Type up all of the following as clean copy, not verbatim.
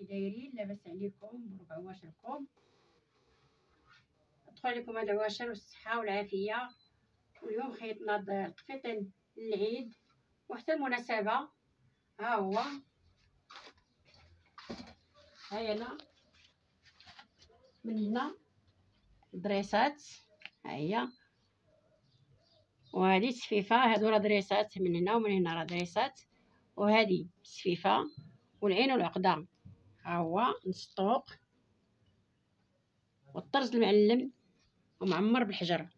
كي دايرين؟ لاباس عليكم؟ مبروك عواشركم. ادخل عليكم هاد العواشر والصحه والعافيه. واليوم خيطنا القفيطين للعيد وحتى المناسبه. ها هو، هاي انا من هنا دريسات، ها هي، وهذه سفيفه. هادو راه دريسات من هنا ومن هنا راه دريسات، وهذه سفيفه والعين والعقده. ها هو نسطوق والطرز المعلم ومعمر بالحجر.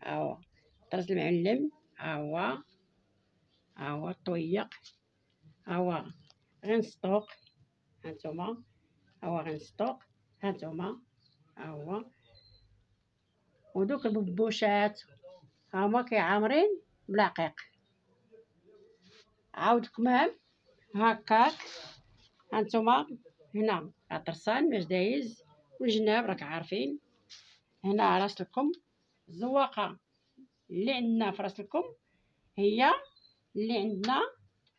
ها هو الطرز المعلم، ها هو، ها هو الطويق، ها هو غنسطوق، هانتوما، ها هو غنسطوق، هانتوما، ها هو. ودوك الببوشات هما كيعامرين بالعقيق. عاود كمام هكاك، هانتوما. هنا راه طرسان باش دايز، والجناب راك عارفين. هنا راس الكم، الزواقه اللي عندنا في راس الكم هي اللي عندنا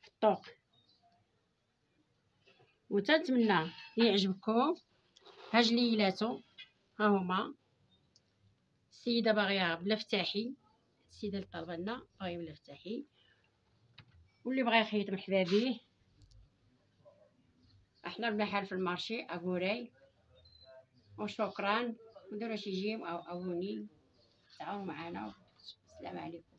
في الطوق. وتنتمنى يعجبكم هاج ليلاتو. ها هما السيده باغيه بلا فتاحي، السيده اللي طالبه لنا باغيه بلا فتاحي، واللي بغى يخيط مرحبا بيه. احنا بنحال في المارشي اكوراي. وشكرا، وديروا شي جيم او اوني تعاونوا معنا. السلام عليكم.